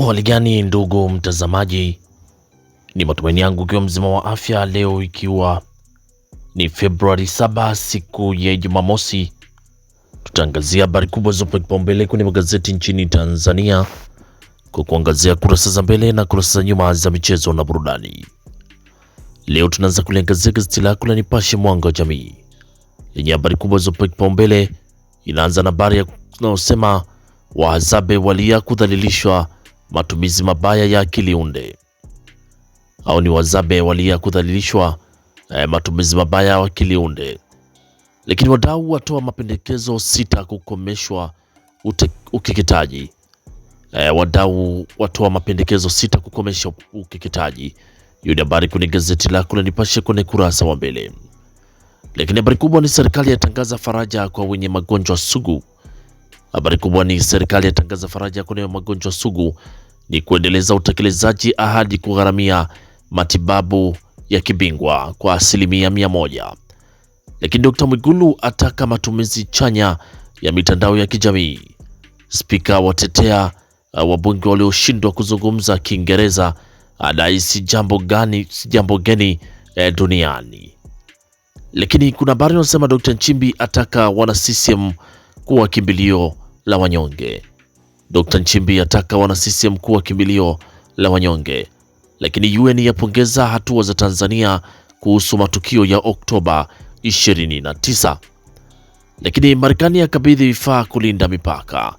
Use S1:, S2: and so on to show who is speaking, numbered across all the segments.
S1: Hali gani ndugu mtazamaji, ni matumaini yangu ukiwa mzima wa afya. Leo ikiwa ni Februari 7 siku ya Jumamosi, tutaangazia habari kubwa zopa kipaumbele kwenye magazeti nchini Tanzania kwa kuangazia kurasa za mbele na kurasa za nyuma za michezo na burudani. Leo tunaanza kuliangazia gazeti lako la Nipashe Mwanga wa Jamii lenye habari kubwa zopa kipaumbele. Inaanza na habari inayosema Wahadzabe walia kudhalilishwa matumizi mabaya ya akili unde. Au ni Wahadzabe walia kudhalilishwa matumizi mabaya ya akili unde. Lakini wadau watoa mapendekezo 6 kukomeshwa ukeketaji. Wadau watoa mapendekezo 6 kukomesha ukeketaji. Hiyo ni habari kwenye gazeti lako la Nipashe kwenye kurasa wa mbele. Lakini habari kubwa ni serikali yatangaza faraja kwa wenye magonjwa sugu. Habari kubwa ni serikali yatangaza faraja kwa wenye magonjwa sugu, ni kuendeleza utekelezaji ahadi kugharamia matibabu ya kibingwa kwa 100%. Lakini Dr. Mwigulu ataka matumizi chanya ya mitandao ya kijamii. Spika watetea wabunge walioshindwa kuzungumza Kiingereza, adai si jambo geni duniani. Lakini kuna habari inasema Dr. Nchimbi ataka wana CCM kuwa kimbilio la wanyonge. Dr. Nchimbi ataka wana CCM kuwa kimbilio la wanyonge. Lakini UN yapongeza hatua za Tanzania kuhusu matukio ya Oktoba 29. Lakini Marekani yakabidhi vifaa kulinda mipaka.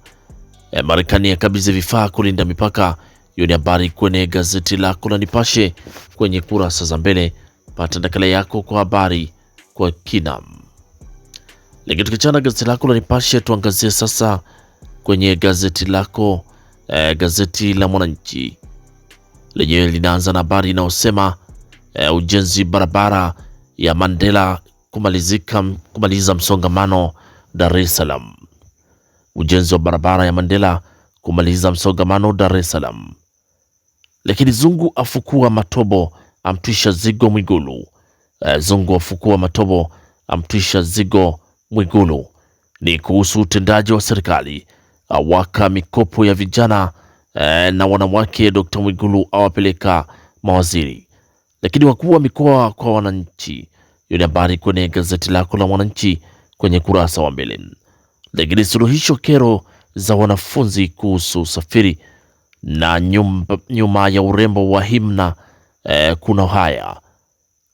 S1: Marekani yakabidhi vifaa kulinda mipaka. Hiyo ni habari kwenye gazeti lako la Nipashe kwenye kurasa za mbele. Pata nakala yako kwa habari kwa kina. Lakini tukichana gazeti lako la Nipashe, tuangazie sasa kwenye gazeti lako gazeti la Mwananchi lenyewe linaanza na habari inayosema ujenzi barabara ya Mandela kumaliza msongamano Dar es Salaam. Ujenzi wa barabara ya Mandela kumaliza msongamano Dar es Salaam. Lakini Zungu afukua matobo amtwisha zigo Mwigulu. Zungu afukua matobo amtwisha zigo Mwigulu ni kuhusu utendaji wa serikali. Awaka mikopo ya vijana na wanawake. Dr. Mwigulu awapeleka mawaziri. Lakini wakuu wa mikoa kwa wananchi. Hiyo ni habari kwenye gazeti lako la Mwananchi kwenye kurasa wa mbele. Lakini suluhisho kero za wanafunzi kuhusu usafiri na nyuma ya urembo wa himna kuna haya.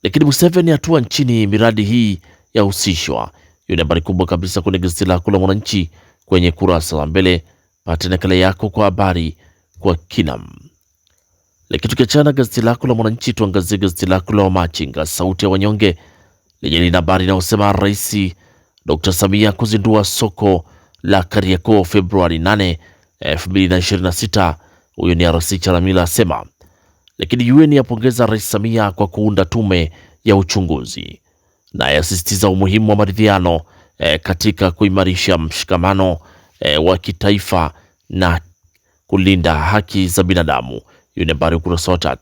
S1: Lakini Museveni hatua nchini miradi hii yahusishwa. Hiyo ni habari kubwa kabisa kwenye gazeti lako la Mwananchi kwenye kurasa wa mbele. Pata nakala yako kwa habari kwa kina. Lakini tukiachana gazeti lako la Mwananchi, tuangazie gazeti lako la Machinga sauti ya wanyonge lenye lina habari inayosema Rais Dr. Samia kuzindua soko la Kariakoo Februari 8, 2026. Huyo ni RC Chalamila asema. Lakini UN yapongeza Rais Samia kwa kuunda tume ya uchunguzi na yasisitiza umuhimu wa maridhiano katika kuimarisha mshikamano wa kitaifa na kulinda haki za binadamu. Hiyo ni habari ukurasa wa 3.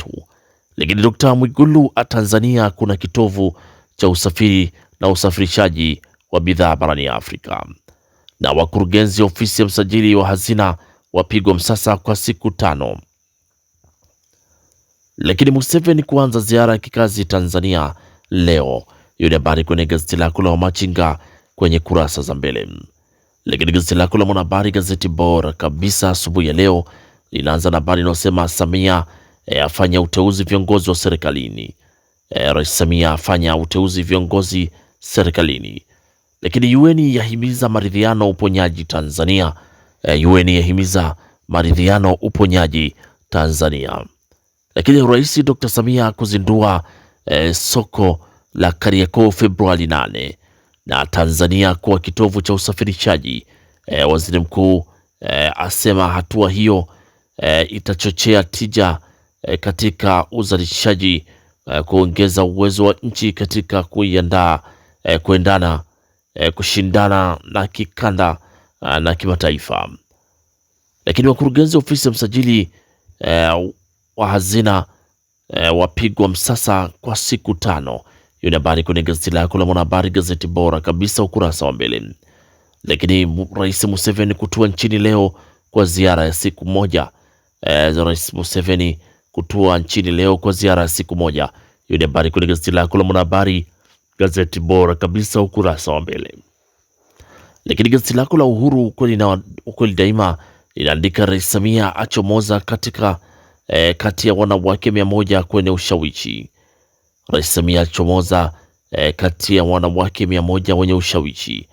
S1: Lakini Dr. Mwigulu Tanzania kuna kitovu cha usafiri na usafirishaji wa bidhaa barani Afrika. Na wakurugenzi ofisi ya msajili wa hazina wapigwa msasa kwa siku 5. Lakini Museveni kuanza ziara ya kikazi Tanzania leo. Hiyo ni habari kwenye gazeti lako la Machinga kwenye kurasa za mbele. Lakini gazeti lako la Mwanahabari, gazeti bora kabisa asubuhi ya leo, linaanza na habari inayosema Samia afanya uteuzi viongozi wa serikalini. Rais Samia afanya uteuzi viongozi serikalini. Lakini UN yahimiza maridhiano uponyaji Tanzania. UN yahimiza maridhiano uponyaji Tanzania. Lakini Rais Dr. Samia kuzindua soko la Kariakoo Februari 8 na Tanzania kuwa kitovu cha usafirishaji. Waziri mkuu asema hatua hiyo itachochea tija katika uzalishaji, kuongeza uwezo wa nchi katika kushindana na kikanda na kimataifa. Lakini wakurugenzi ofisi ya msajili wa hazina wapigwa msasa kwa siku 5. Hiyo ni habari kwenye gazeti lako la Mwanahabari, gazeti bora kabisa ukurasa wa mbele. Lakini Rais Museveni kutua nchini leo kwa ziara ya siku moja. za Rais Museveni kutua nchini leo kwa ziara ya siku moja. Hiyo ni habari kwenye gazeti lako la Mwanahabari, gazeti bora kabisa ukurasa wa mbele. Lakini gazeti lako la Uhuru ukweli daima linaandika Rais Samia achomoza katika kati ya wanawake 100 kwenye ushawishi. Rais Samia achomoza kati ya wanawake 100 wenye ushawishi.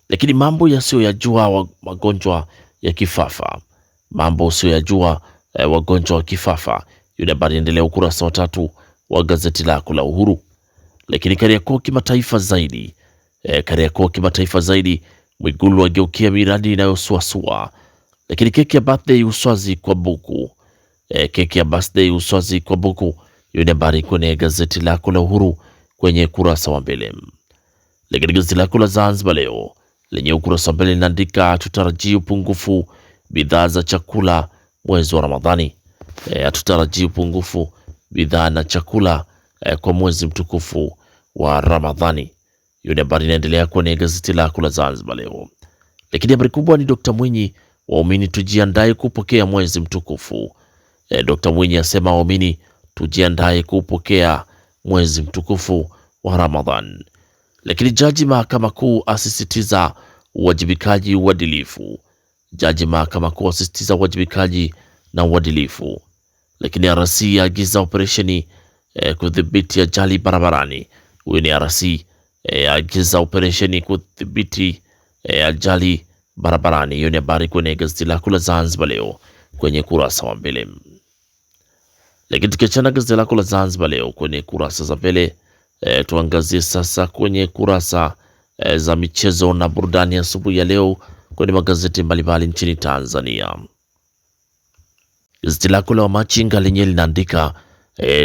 S1: Lakini mambo yasiyoyajua magonjwa ya kifafa, mambo usiyoyajua wagonjwa wa kifafa. Hiyo ni habari endelea ukurasa wa 3 wa gazeti lako la Uhuru. Lakini Kariakoo kimataifa zaidi, Kariakoo kimataifa zaidi, Mwigulu ageukia miradi inayosuasua. Lakini keki ya birthday uswazi kwa buku, keki ya birthday uswazi kwa buku. Hiyo ni habari kwenye gazeti lako la Uhuru kwenye kurasa wa mbele. Lakini gazeti lako la Zanzibar Leo lenye ukurasa wa mbele linaandika tutarajii upungufu bidhaa za chakula mwezi wa Ramadhani. Tutarajii upungufu bidhaa na chakula kwa mwezi mtukufu wa Ramadhani. Hiyo ni habari inaendelea kwenye gazeti lako la Zanzibar Leo. Lakini habari kubwa ni Dr. Mwinyi, waumini tujiandae kupokea mwezi mtukufu. Dr. Mwinyi asema waumini tujiandae kupokea mwezi mtukufu wa Ramadhan. Lakini jaji mahakama kuu asisitiza uwajibikaji uadilifu. Jaji mahakama kuu asisitiza uwajibikaji na uadilifu. Lakini RC agiza operesheni kudhibiti ajali barabarani. Huyu ni RC agiza operesheni kudhibiti ajali barabarani. Hiyo ni habari kwenye gazeti lako la Zanzibar Leo kwenye kurasa wa mbele. Lakini tukiachana gazeti lako la Zanzibar Leo kwenye kurasa za mbele, tuangazie sasa kwenye kurasa za michezo na burudani asubuhi ya leo kwenye magazeti mbalimbali nchini Tanzania. Gazeti lako la Machinga lenye linaandika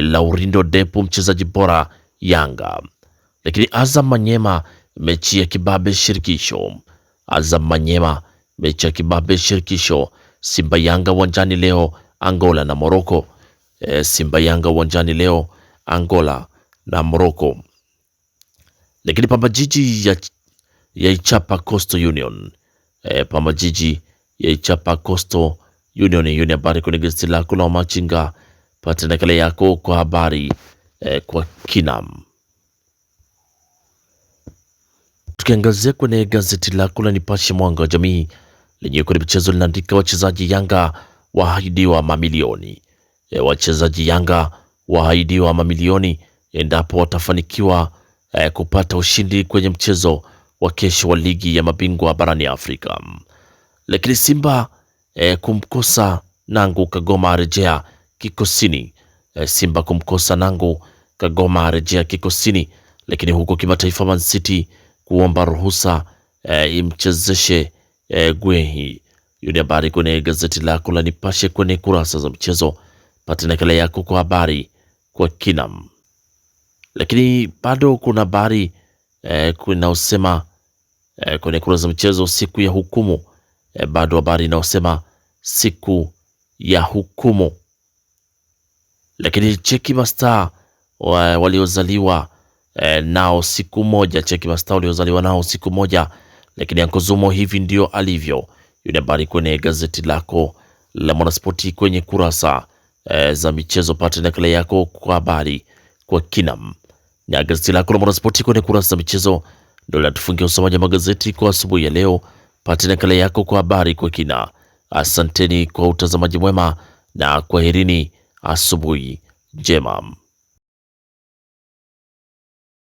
S1: Laurindo Depu mchezaji bora Yanga. Lakini Azam Manyema mechi ya kibabe shirikisho. Azam Manyema mechi ya kibabe shirikisho. Simba Yanga uwanjani leo Angola na Morocco. Simba Yanga uwanjani leo Angola na Morocco. Lakini Pamba Jiji ya ichapa Coastal Union. Pamba Jiji ya ichapa Coastal Union. Hiyo ni habari kwenye gazeti lako la Machinga. Pata nakala yako kwa habari kwa kinam. Tukiangazia kwenye gazeti lako la Nipashe Mwanga wa Jamii lenye kwenye michezo linaandika wachezaji Yanga waahidiwa mamilioni. Wachezaji Yanga waahidiwa mamilioni endapo watafanikiwa kupata ushindi kwenye mchezo wa kesho wa ligi ya mabingwa barani Afrika. Lakini Simba kumkosa Nangu Kagoma rejea kikosini. Simba kumkosa Nangu Kagoma rejea kikosini. Lakini huko kimataifa, Man City kuomba ruhusa imchezeshe Guehi. Hiyo ni habari kwenye gazeti lako la Nipashe kwenye kurasa za mchezo. Pata nakala yako kwa habari kwa kinam. Lakini bado kuna habari kunaosema kwenye kurasa za mchezo siku ya hukumu. Bado habari inaosema siku ya hukumu. Lakini cheki mastaa waliozaliwa nao siku moja, cheki mastaa waliozaliwa nao siku moja. Lakini Anko Zumo hivi ndio alivyo. Hiyo ni habari kwenye gazeti lako la Mwanaspoti kwenye kurasa za michezo. Pata nakala yako kwa habari kwa kinam. Na gazeti lako la Mwanaspoti kwenye kurasa za michezo ndio linatufungia usomaji wa magazeti kwa asubuhi ya leo. Pata nakala yako kwa habari kwa kina. Asanteni kwa utazamaji mwema na kwaherini, asubuhi njema.